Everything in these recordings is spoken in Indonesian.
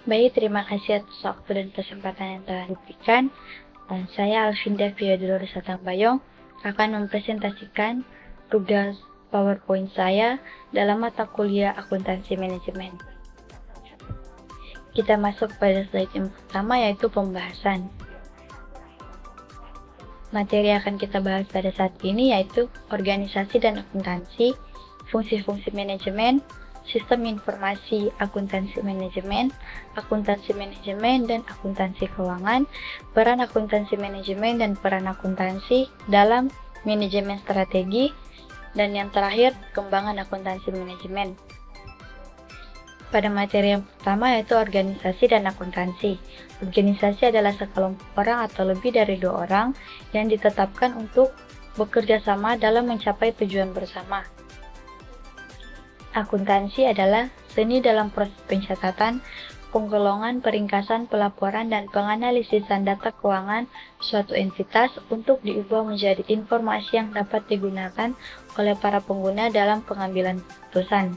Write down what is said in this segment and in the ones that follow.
Baik, terima kasih atas waktu dan kesempatan yang telah diberikan. Saya Alvinda Fiodorus Satangbayong akan mempresentasikan tugas PowerPoint saya dalam mata kuliah Akuntansi Manajemen. Kita masuk pada slide yang pertama, yaitu pembahasan. Materi yang akan kita bahas pada saat ini yaitu organisasi dan akuntansi, fungsi-fungsi manajemen, sistem informasi akuntansi manajemen, dan akuntansi keuangan, peran akuntansi manajemen dan peran akuntansi dalam manajemen strategi, dan yang terakhir, pengembangan akuntansi manajemen. Pada materi yang pertama yaitu organisasi dan akuntansi. Organisasi adalah sekelompok orang atau lebih dari 2 orang yang ditetapkan untuk bekerja sama dalam mencapai tujuan bersama. Akuntansi adalah seni dalam proses pencatatan, penggolongan, peringkasan, pelaporan, dan penganalisisan data keuangan suatu entitas untuk diubah menjadi informasi yang dapat digunakan oleh para pengguna dalam pengambilan keputusan.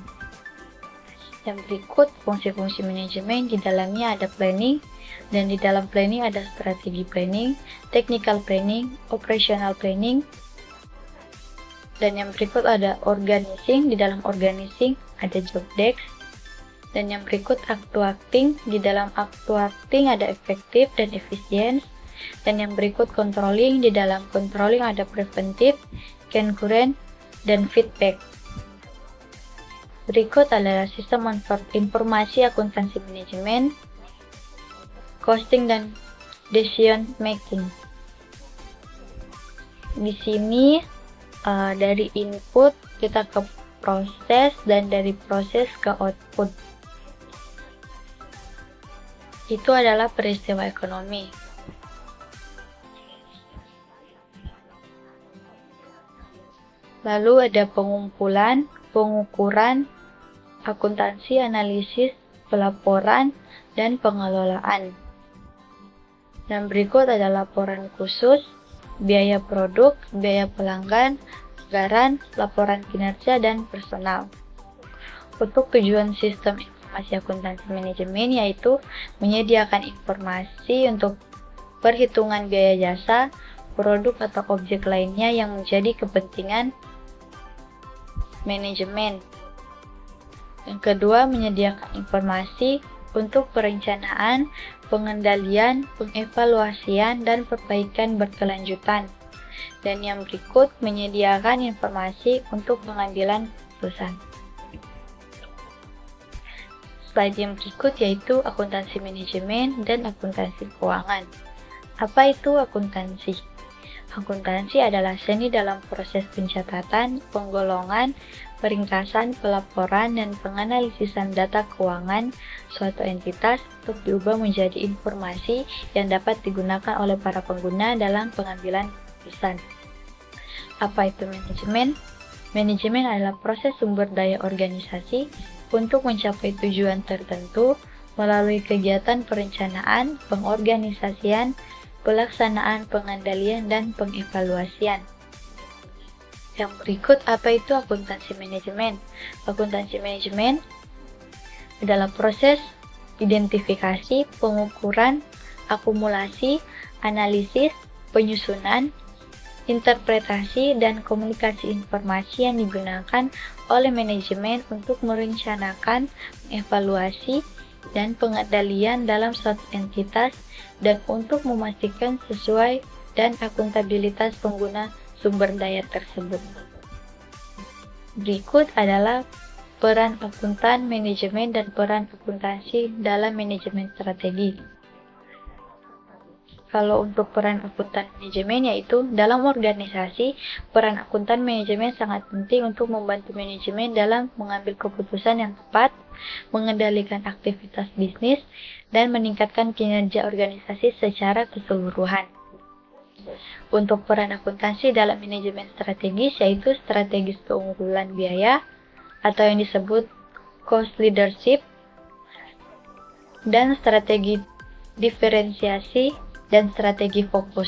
Yang berikut, fungsi-fungsi manajemen, di dalamnya ada planning, dan di dalam planning ada strategi planning, technical planning, operational planning, dan yang berikut ada organizing, di dalam organizing ada job desk, dan yang berikut actuating, di dalam actuating ada effective dan efficient, dan yang berikut controlling, di dalam controlling ada preventive, concurrent, dan feedback. Berikut adalah sistem informasi akuntansi manajemen, costing dan decision making. Di sini dari input kita ke proses dan dari proses ke output. Itu adalah peristiwa ekonomi. Lalu ada pengumpulan, pengukuran, akuntansi, analisis, pelaporan, dan pengelolaan. Dan berikut ada laporan khusus, biaya produk, biaya pelanggan, anggaran, laporan kinerja, dan personal. Untuk tujuan sistem informasi akuntansi manajemen yaitu menyediakan informasi untuk perhitungan biaya jasa, produk atau objek lainnya yang menjadi kepentingan manajemen. Yang kedua, menyediakan informasi untuk perencanaan, pengendalian, pengevaluasian, dan perbaikan berkelanjutan. Dan yang berikut, menyediakan informasi untuk pengambilan keputusan. Slide yang berikut yaitu akuntansi manajemen dan akuntansi keuangan. Apa itu akuntansi? Akuntansi adalah seni dalam proses pencatatan, penggolongan, peringkasan, pelaporan, dan penganalisisan data keuangan suatu entitas untuk diubah menjadi informasi yang dapat digunakan oleh para pengguna dalam pengambilan keputusan. Apa itu manajemen? Manajemen adalah proses sumber daya organisasi untuk mencapai tujuan tertentu melalui kegiatan perencanaan, pengorganisasian, pelaksanaan, pengendalian, dan pengevaluasian. Yang berikut, apa itu akuntansi manajemen? Akuntansi manajemen adalah proses identifikasi, pengukuran, akumulasi, analisis, penyusunan, interpretasi, dan komunikasi informasi yang digunakan oleh manajemen untuk merencanakan, mengevaluasi, dan pengendalian dalam suatu entitas dan untuk memastikan sesuai dan akuntabilitas pengguna sumber daya tersebut. Berikut adalah peran akuntan manajemen dan peran akuntansi dalam manajemen strategi. Kalau untuk peran akuntan manajemen yaitu dalam organisasi, peran akuntan manajemen sangat penting untuk membantu manajemen dalam mengambil keputusan yang tepat, mengendalikan aktivitas bisnis, dan meningkatkan kinerja organisasi secara keseluruhan. Untuk peran akuntansi dalam manajemen strategis yaitu strategis keunggulan biaya atau yang disebut cost leadership, dan strategi diferensiasi dan strategi fokus.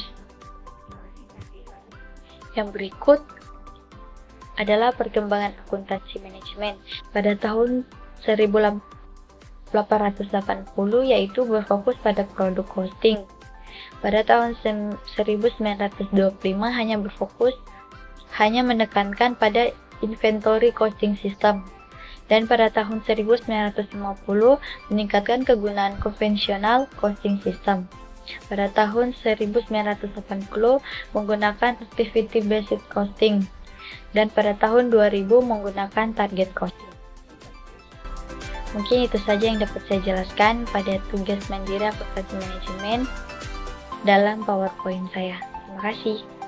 Yang berikut adalah perkembangan akuntansi manajemen. Pada tahun 1880 yaitu berfokus pada produk hosting. Pada tahun 1925 hanya menekankan pada inventory costing system. Dan pada tahun 1950 meningkatkan kegunaan konvensional costing system. Pada tahun 1980 menggunakan activity based costing. Dan pada tahun 2000 menggunakan target costing. Mungkin itu saja yang dapat saya jelaskan pada tugas mandiri aplikasi manajemen dalam PowerPoint saya. Terima kasih.